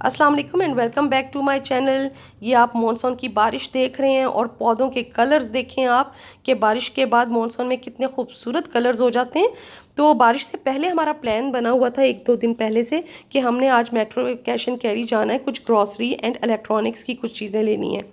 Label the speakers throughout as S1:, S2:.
S1: अस्सलाम वालेकुम and welcome back to my channel. ये आप मॉनसून की बारिश देख रहे हैं और पौधों के कलर्स देखें आप कि बारिश के बाद मॉनसून में कितने खूबसूरत कलर्स हो जाते हैं। तो बारिश से पहले हमारा प्लान बना हुआ था 1-2 दिन पहले से कि हमने आज मेट्रो कैश एंड कैरी जाना है, कुछ ग्रॉसरी एंड इलेक्ट्रॉनिक्स की कुछ चीज़ें लेनी है।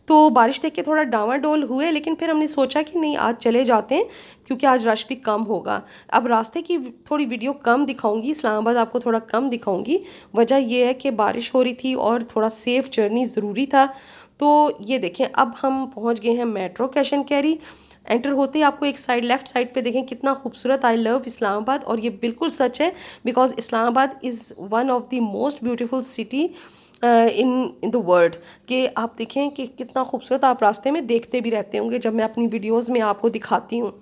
S1: तो बारिश देख के थोड़ा डामाडोल हुए, लेकिन फिर हमने सोचा कि नहीं, आज चले जाते हैं क्योंकि आज रश भी कम होगा। अब रास्ते की थोड़ी वीडियो कम दिखाऊंगी, इस्लामाबाद आपको थोड़ा कम दिखाऊंगी। वजह यह है कि बारिश हो रही थी और थोड़ा सेफ जर्नी ज़रूरी था। तो ये देखें, अब हम पहुंच गए हैं metro cash and carry. Enter होते ही आपको एक साइड, लेफ़्ट साइड पे देखें कितना खूबसूरत आई लव इस्लामाबाद, और ये बिल्कुल सच है because Islamabad is one of the most beautiful city in the world. कि आप देखें कि कितना खूबसूरत, आप रास्ते में देखते भी रहते होंगे जब मैं अपनी वीडियोस में आपको दिखाती हूँ।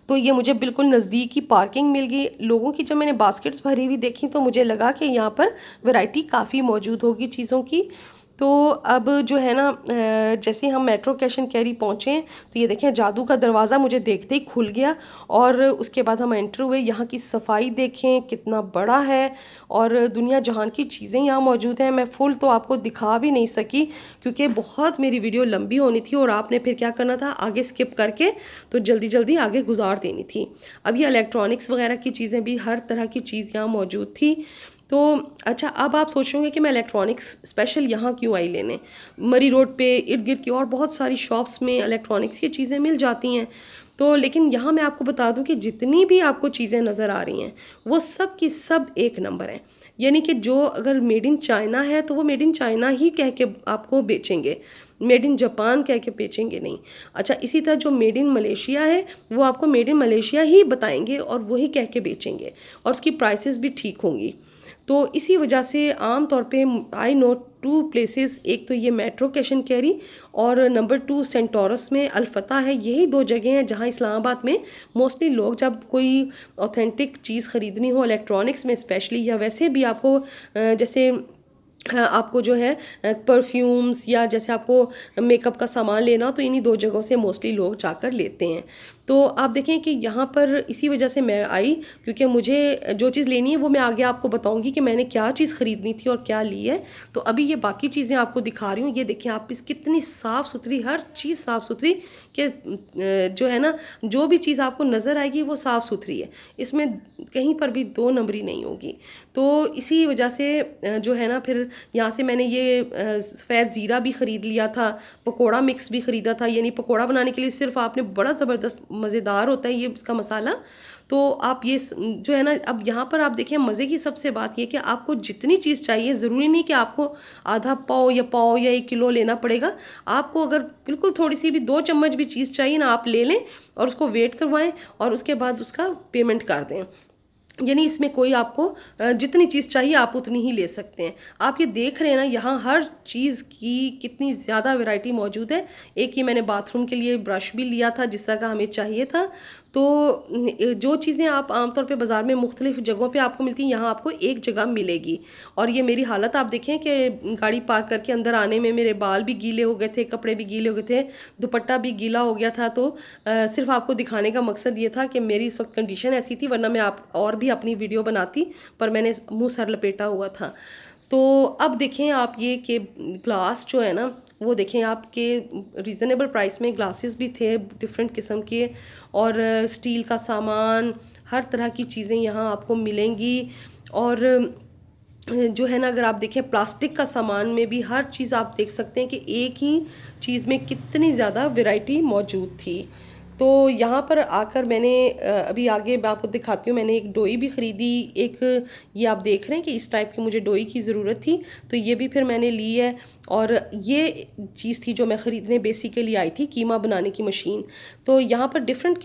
S1: तो ये मुझे बिल्कुल नज़दीक ही पार्किंग मिल गई लोगों की। जब मैंने बास्केट्स भरी हुई देखी तो मुझे लगा कि यहाँ पर वैरायटी काफ़ी मौजूद होगी चीज़ों की। तो अब जो है ना, जैसे हम मेट्रो कैश एंड कैरी पहुँचे तो ये देखें जादू का दरवाज़ा मुझे देखते ही खुल गया। और उसके बाद हम एंटर हुए। यहाँ की सफाई देखें कितना बड़ा है और दुनिया जहान की चीज़ें यहाँ मौजूद हैं। मैं फुल तो आपको दिखा भी नहीं सकी क्योंकि बहुत मेरी वीडियो लंबी होनी थी और आपने फिर क्या करना था, आगे स्किप करके तो जल्दी जल्दी आगे गुजार देनी थी। अब ये इलेक्ट्रॉनिक्स वगैरह की चीज़ें भी, हर तरह की चीज़ यहाँ मौजूद थी। तो अच्छा, अब आप सोचोगे कि मैं इलेक्ट्रॉनिक्स स्पेशल यहाँ क्यों आई लेने। मरी रोड पे इर्द गिर्द की और बहुत सारी शॉप्स में इलेक्ट्रॉनिक्स की चीज़ें मिल जाती हैं। तो लेकिन यहाँ मैं आपको बता दूं कि जितनी भी आपको चीज़ें नज़र आ रही हैं वो सब की सब एक नंबर हैं। यानी कि जो अगर मेड इन चाइना है तो वो मेड इन चाइना ही कह के आपको बेचेंगे, मेड इन जापान कह के बेचेंगे नहीं। अच्छा, इसी तरह जो मेड इन मलेशिया है वो आपको मेड इन मलेशिया ही बताएंगे और वही कह के बेचेंगे, और उसकी प्राइसेस भी ठीक होंगी। तो इसी वजह से आम तौर पे आई नो 2 प्लेसेस, एक तो ये मेट्रो कैश एंड कैरी और नंबर 2 सेंटोरस में अल्फता है। यही 2 जगह हैं जहाँ इस्लामाबाद में मोस्टली लोग जब कोई ऑथेंटिक चीज़ ख़रीदनी हो इलेक्ट्रॉनिक्स में स्पेशली, या वैसे भी आपको जैसे आपको जो है परफ्यूम्स या जैसे आपको मेकअप का सामान लेना हो तो इन्हीं 2 जगहों से मोस्टली लोग जाकर लेते हैं। तो आप देखें कि यहाँ पर इसी वजह से मैं आई क्योंकि मुझे जो चीज़ लेनी है वो मैं आगे आपको बताऊंगी कि मैंने क्या चीज़ ख़रीदनी थी और क्या ली है। तो अभी ये बाकी चीज़ें आपको दिखा रही हूँ। ये देखें आप, इस कितनी साफ़ सुथरी, हर चीज़ साफ़ सुथरी कि जो है ना, जो भी चीज़ आपको नज़र आएगी वो साफ़ सुथरी है, इसमें कहीं पर भी 2 नंबरी नहीं होगी। तो इसी वजह से जो है ना, फिर यहाँ से मैंने ये सफ़ेद ज़ीरा भी ख़रीद लिया था, पकोड़ा मिक्स भी ख़रीदा था। यानी पकोड़ा बनाने के लिए सिर्फ आपने, बड़ा ज़बरदस्त मज़ेदार होता है ये इसका मसाला। तो आप ये जो है ना, अब यहाँ पर आप देखिए मज़े की सबसे बात ये कि आपको जितनी चीज़ चाहिए, ज़रूरी नहीं कि आपको आधा पाव या 1 किलो लेना पड़ेगा। आपको अगर बिल्कुल थोड़ी सी भी 2 चम्मच भी चीज़ चाहिए ना, आप ले लें और उसको वेट करवाएं और उसके बाद उसका पेमेंट कर दें। यानी इसमें कोई आपको जितनी चीज़ चाहिए आप उतनी ही ले सकते हैं। आप ये देख रहे हैं ना, यहाँ हर चीज़ की कितनी ज़्यादा वैरायटी मौजूद है। एक ये मैंने बाथरूम के लिए ब्रश भी लिया था जिस तरह का हमें चाहिए था। तो जो चीज़ें आप आमतौर पे बाज़ार में मुख्तलिफ़ जगहों पे आपको मिलती हैं, यहाँ आपको एक जगह मिलेगी। और ये मेरी हालत आप देखें कि गाड़ी पार्क करके अंदर आने में मेरे बाल भी गीले हो गए थे, कपड़े भी गीले हो गए थे, दुपट्टा भी गीला हो गया था। तो सिर्फ आपको दिखाने का मकसद ये था कि मेरी इस वक्त कंडीशन ऐसी थी, वरना मैं आप और भी अपनी वीडियो बनाती, पर मैंने मुंह सर लपेटा हुआ था। तो अब देखें आप ये कि ग्लास जो है ना, वो देखें आपके रीज़नेबल प्राइस में ग्लासेस भी थे डिफरेंट किस्म के, और स्टील का सामान, हर तरह की चीज़ें यहाँ आपको मिलेंगी। और जो है ना, अगर आप देखें प्लास्टिक का सामान में भी हर चीज़ आप देख सकते हैं कि एक ही चीज़ में कितनी ज़्यादा वैरायटी मौजूद थी। तो यहाँ पर आकर मैंने अभी आगे मैं आपको दिखाती हूँ, मैंने एक डोई भी ख़रीदी। एक ये आप देख रहे हैं कि इस टाइप की मुझे डोई की ज़रूरत थी, तो ये भी फिर मैंने ली है। और ये चीज़ थी जो मैं ख़रीदने बेसिकली आई थी, कीमा बनाने की मशीन। तो यहाँ पर डिफरेंट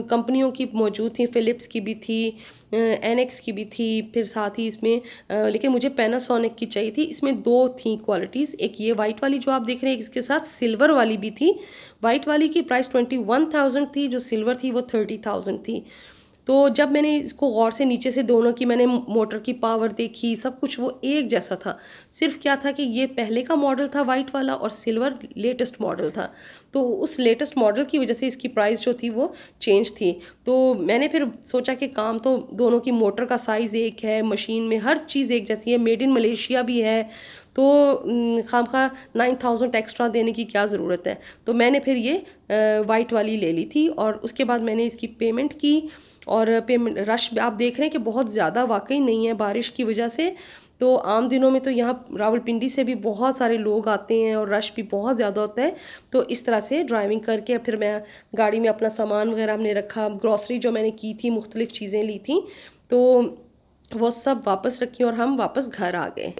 S1: कंपनियों की मौजूद थी, फ़िलिप्स की भी थी, एनेक्स की भी थी, फिर साथ ही इसमें लेकिन मुझे पैनासोनिक की चाहिए थी। इसमें 2 थी क्वालिटीज़, एक ये वाइट वाली जो आप देख रहे हैं, इसके साथ सिल्वर वाली भी थी। वाइट वाली की प्राइस 21,000 थी, जो सिल्वर थी वो 30,000 थी। तो जब मैंने इसको गौर से नीचे से दोनों की मैंने मोटर की पावर देखी, सब कुछ वो एक जैसा था। सिर्फ क्या था कि ये पहले का मॉडल था वाइट वाला और सिल्वर लेटेस्ट मॉडल था। तो उस लेटेस्ट मॉडल की वजह से इसकी प्राइस जो थी वो चेंज थी। तो मैंने फिर सोचा कि काम तो दोनों की मोटर का साइज़ एक है, मशीन में हर चीज़ एक जैसी है, मेड इन मलेशिया भी है, तो खामखा 9,000 एक्स्ट्रा देने की क्या ज़रूरत है। तो मैंने फिर ये वाइट वाली ले ली थी और उसके बाद मैंने इसकी पेमेंट की। और पेमेंट रश आप देख रहे हैं कि बहुत ज़्यादा वाकई नहीं है बारिश की वजह से। तो आम दिनों में तो यहाँ रावलपिंडी से भी बहुत सारे लोग आते हैं और रश भी बहुत ज़्यादा होता है। तो इस तरह से ड्राइविंग करके फिर मैं गाड़ी में अपना सामान वगैरह हमने रखा, ग्रॉसरी जो मैंने की थी, मुख्तलिफ़ चीज़ें ली थी, तो वो सब वापस रखी और हम वापस घर आ गए।